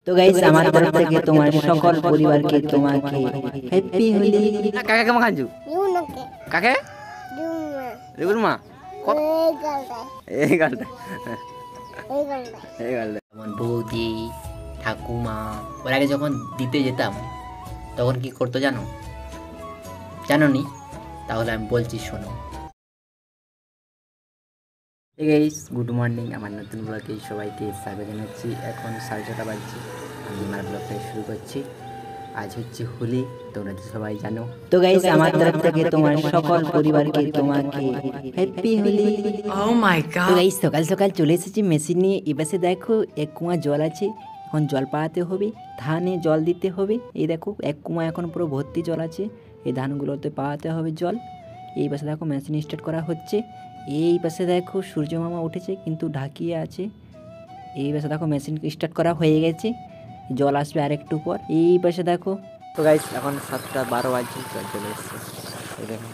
তো গাইস আমার তরফ থেকে তোমার সকল পরিবারকে তোমাকে হ্যাপি হোলি। কাকে কেমন খাঞ্জু কাকে রেগুর মা এই গালটা যেমন বৌদি ঠাকুমা ওর আগে যখন দিতে যেতাম তখন কি করতো জানো নি? তাহলে আমি বলছি শোনো। গাইস গুড মর্নিং, আমার নতুন ব্লগে সবাইকে স্বাগত জানাচ্ছি। এখন 6:30 বাজছে, আমি আমার ব্লগটা শুরু করছি। আজ হচ্ছে হোলি, তোমরা তো সবাই জানো। তো গাইস আমার তরফ থেকে তোমার সকল পরিবারকে তোমাকে হ্যাপি হোলি। ও মাই গড। তো গাইস সকাল সকাল চলে এসেছি মেশিন নিয়ে। এবারে দেখো এক কুয়া জল আছে, এখন জল পাড়াতে হবে, ধানে জল দিতে হবে। এই দেখো এক কুয়া এখন পুরো ভর্তি জল আছে, এই ধানগুলোতে পাওয়াতে হবে জল। এই পাশে দেখো মেশিন স্টার্ট করা হচ্ছে। এই পাশে দেখো সূর্য মামা উঠেছে কিন্তু ঢাকিয়ে আছে। এই পাশে দেখো মেশিন স্টার্ট করা হয়ে গেছে, জল আসবে আর একটু পর। এই পাশে দেখো। তো গাইস এখন 7:12 বাজছে, জল চলে এসছে এই দেখুন।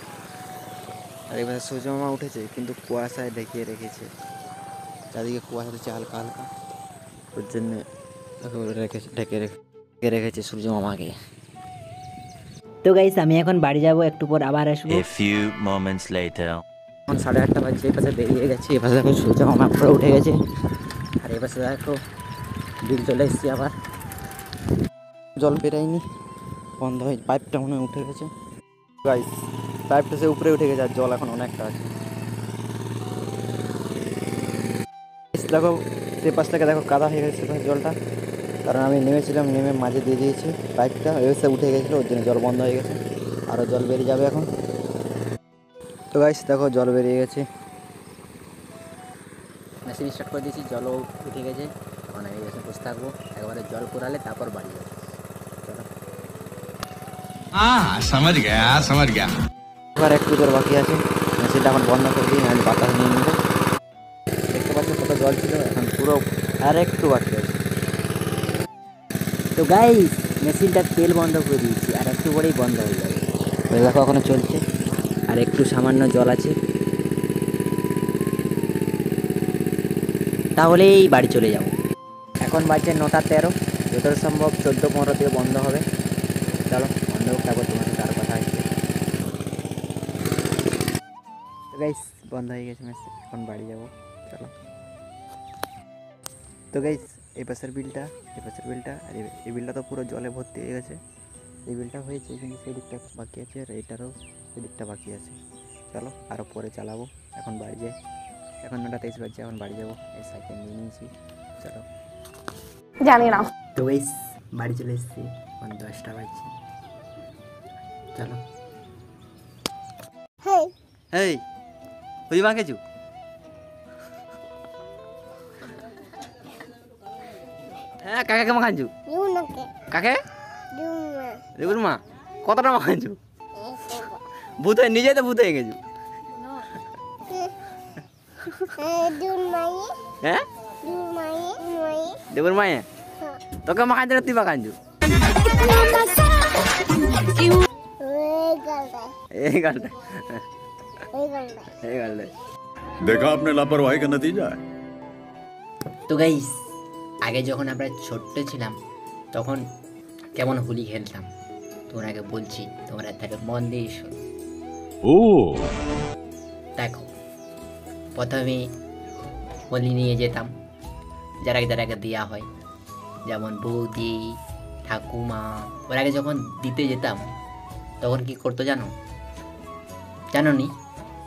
আর এবার সূর্য মামা উঠেছে কিন্তু কুয়াশায় ঢেকে রেখেছে, চারদিকে কুয়াশা দিচ্ছে হালকা হালকা, ওর জন্য ঢেকে রেখেছে সূর্য মামাকে। তো গাইস আমি এখন বাড়ি যাব, একটু পর আবার আসবো। A few moments later. এখন 8:30 বাজছে, এই পাশে বেরিয়ে গেছে, এই পাশে দেখো সূর্য মামা পুরো উঠে গেছে। আর এই পাশে দেখো বিল চলে এসেছি আবার, জল বেরায়নি, বন্ধ হয়ে পাইপটা মনে হয় উঠে গেছে। গাইস পাইপটা সে উপরে উঠে গেছে আর জল এখন অনেকটা আছে। দেখো সে পাশ থেকে দেখো কাদা হয়ে গেছে জলটা, কারণ আমি নেমেছিলাম, নেমে মাঝে দিয়ে দিয়েছি পাইপটা, এসে উঠে গেছিলো, ওর জন্য জল বন্ধ হয়ে গেছে। আরও জল বেরিয়ে যাবে এখন। তো গাইস দেখো জল বেরিয়ে গেছে, মেশিন স্টার্ট করে দিয়েছি, জলও উঠে গেছে। এখন আমি এসে বসে থাকবো, একবারে জল পুরালে তারপর বাড়ি যাবো। চলো समझ गया। এবার একটু জল বাকি আছে, মেশিনটা এখন বন্ধ করে দিই, আমি বাতাস নিয়ে নেবো। দেখতে পাচ্ছি কত জল ছিল, এখন পুরো আর একটু বাকি আছে। তো গাইস মেশিনটা তেল বন্ধ করে দিয়েছি, আর একটু পরেই বন্ধ হয়ে যাবে। দেখো এখনো চলছে, আর একটু সামান্য জল আছে, তাহলেই বাড়ি চলে যাব। এখন বাজছে 9:13, যতটা সম্ভব 14:15 থেকে বন্ধ হবে। চলো বন্ধ হোক, তারপর তোমার সাথে আর কথা আসছে। তো গাইস বন্ধ হয়ে গেছে মেশিন, এখন বাড়ি যাব। চলো। তো গাইস এই পাশের বিলটা আর এই বিলটা তো পুরো জলে ভর্তি হয়ে গেছে। এই বিলটা হয়েছে কিন্তু সেই দিকটা বাকি আছে, আর এইটারও সেই দিকটা বাকি আছে। চলো আরও পরে চালাবো, এখন বাড়ি যাই। এখন 9:23 বাজছে, এখন বাড়ি যাবো। এই সাইকেল নিয়ে নিয়েছি, চলো। জানি না। তো গাইস বাড়ি চলে এসেছি, এখন 10টা বাজছে, চলো। এই হই মা কিছু হ্যাঁ, কাকে কেমন খাঞ্জু কাকে রেগুর মা কতটা মা খাঞ্জু? ভূত হয়ে নিজে তো ভূত হয়ে গেছু। হ্যাঁ দেবুর মায়ে তোকে মা খাঞ্জু, তুই মা খাঞ্জু এই গালটা देखा आपने लापरवाही का नतीजा है। তো গাইস আগে যখন আমরা ছোট্ট ছিলাম তখন কেমন হোলি খেলতাম তোমাকে বলছি, তোমরা তাকে মন দিয়ে শোনো। দেখো প্রথমে হোলি নিয়ে যেতাম, যারা দেওয়া হয়, যেমন বৌদি ঠাকুমা। ওর আগে যখন দিতে যেতাম তখন কি করতো জানো নি?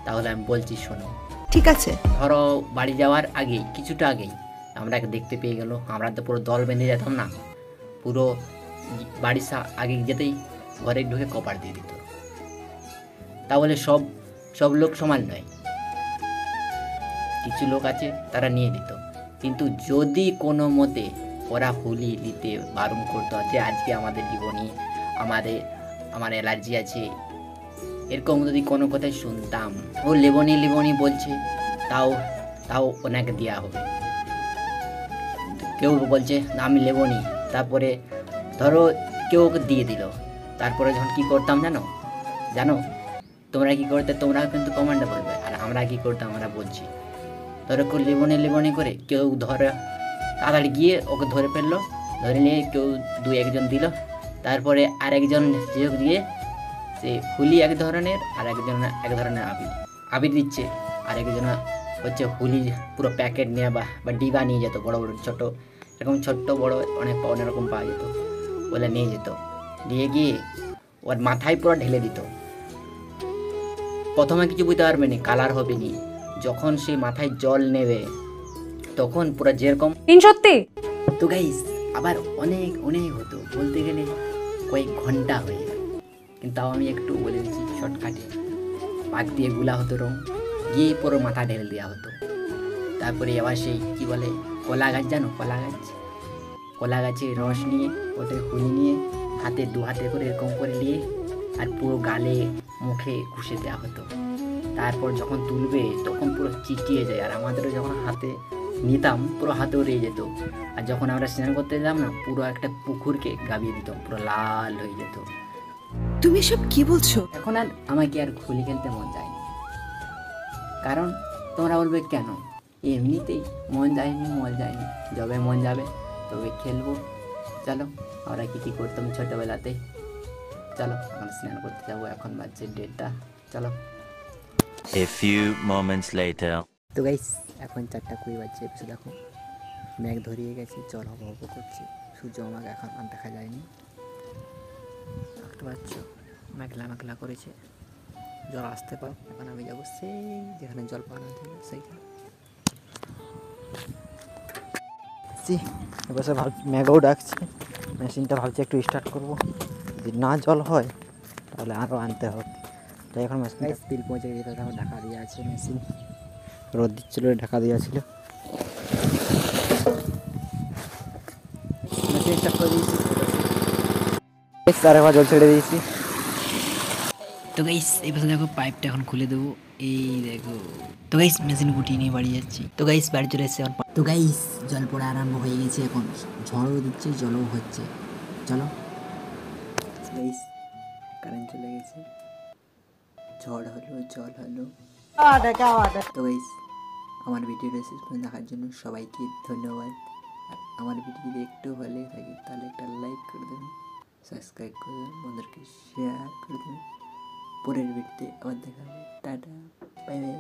তাহলে আমি বলছি শোনো। ঠিক আছে। ধরো বাড়ি যাওয়ার আগেই, কিছুটা আগেই আমরা দেখতে পেয়ে গেল, আমরা তো পুরো দল বেঁধে যেতাম না, পুরো বাড়ির আগে যেতেই ঘরে ঢুকে কপার দিয়ে দিত। তাহলে সব লোক সমান নয়, কিছু লোক আছে তারা নিয়ে দিত। কিন্তু যদি কোনো মতে ওরা হোলি দিতে বারণ করতো যে আজকে আমাদের জীবনে আমার অ্যালার্জি আছে, এরকম যদি কোনো কথাই শুনতাম, ও লেবনি বলছে, তাও ওনাকে দেওয়া হবে। কেউ বলছে আমি লেবনি, তারপরে ধরো কেউ ওকে দিয়ে দিল, তারপরে যখন কী করতাম জানো তোমরা কী করতে, তোমরা কিন্তু কমেন্টে বলবে। আর আমরা কী করতাম আমরা বলছি, ধরো কেউ লেবনি করে কেউ ধরে তাড়াতাড়ি গিয়ে ওকে ধরে ফেললো, ধরে নিয়ে কেউ দু একজন দিল, তারপরে আরেকজন যোগ দিয়ে সে হুলি এক ধরনের আর একজন এক ধরনের আবির আবির দিচ্ছে, আর একজন হচ্ছে হুলি পুরো প্যাকেট নিয়ে বা ডিবা নিয়ে যেত, বড় বড় ছোট এরকম ছোট্ট বড় অনেক রকম পাওয়া যেত, বলে নিয়ে যেত, নিয়ে গিয়ে ওর মাথায় পুরো ঢেলে দিত। প্রথমে কিছু বুঝতে পারবে না, কালার হবে নি, যখন সে মাথায় জল নেবে তখন পুরো যেরকম। সত্যি তো গাইস আবার অনেক অনেক হতো, বলতে গেলে কয়েক ঘন্টা হয়ে যায়, কিন্তু তাও আমি একটু বলে দিচ্ছি শর্টকাটে। পাক দিয়ে গুলা হতো রং, গিয়ে পুরো মাথা ঢেলে দেওয়া হতো। তারপরে আবার সেই কী বলে কলা গাছ, জানো কলা গাছের রস নিয়ে ওতে হুলি নিয়ে হাতে দু হাতে করে এরকম করে নিয়ে আর পুরো গালে মুখে ঘুষে দেওয়া হতো। তারপর যখন তুলবে তখন পুরো চিটিয়ে যায়, আর আমাদেরও যখন হাতে নিতাম পুরো হাতেও রয়ে যেত। আর যখন আমরা স্নান করতে যেতাম না, পুরো একটা পুকুরকে গাবিয়ে দিতাম, পুরো লাল হয়ে যেত। তুমি সব কি বলছো? এখন আর আমাকে আর হোলি খেলতে মন যায়নি, কারণ তোমরা বলবে কেন, এমনিতেই মন যায়নি, যবে মন যাবে তবে খেলবো। চলো আমরা কী করতাম ছোটোবেলাতে, চলো এখন স্নান করতে যাবো, এখন বাজছে 1:30, চলো। A few moments later. তো গাইস এখন 4:20 বাজছে, এসে দেখো মেঘ ধরিয়ে গেছে, জল হব হব করছে, সূর্য আমাকে এখন আর দেখা যায়নি, দেখতে পাচ্ছ মেঘলা করেছে, জল আসতে পারে। এখন আমি যাবো সেই যেখানে জল পাওয়া ছিল সেইখানে। এবার মেঘও ডাকছে, মেশিনটা ভাবছি একটু স্টার্ট করবো, যদি না জল হয় তাহলে আরও আনতে হবে। তাই এখন মেশিনটা স্পিড পৌঁছে গেছে, তখন ঢাকা দিয়ে আছে মেশিন, রোদ দিচ্ছিল ঢাকা দেওয়া ছিল, মেশিন স্টার্ট করে দিয়েছি, আরেকবার জল ছেড়ে দিয়েছি। তো গাইস এই পাশে দেখো পাইপটা এখন খুলে দেবো, এই দেখো। তো গাইস মেশিন গুটিয়ে নিয়ে বাড়ি যাচ্ছি। তো গাইস বাড়ি চলে এসেছে এখন। তো গাইস জল পড়া আরম্ভ হয়ে গেছে, এখন ঝড়ও দিচ্ছে জলও হচ্ছে, চলো। গাইস কারেন্ট চলে গেছে, ঝড় হলো জল হলো। তো গাইস আমার ভিডিওটা শেষ পর্যন্ত দেখার জন্য সবাইকে ধন্যবাদ। আর আমার ভিডিও যদি একটু ভালো লেগে থাকে তাহলে একটা লাইক করে দেবেন, সাবস্ক্রাইব করে দেবেন, বন্ধুদেরকে শেয়ার করে দেবেন। পরের ভিডিওতে আবার দেখা হবে, টাটা, বাই বাই।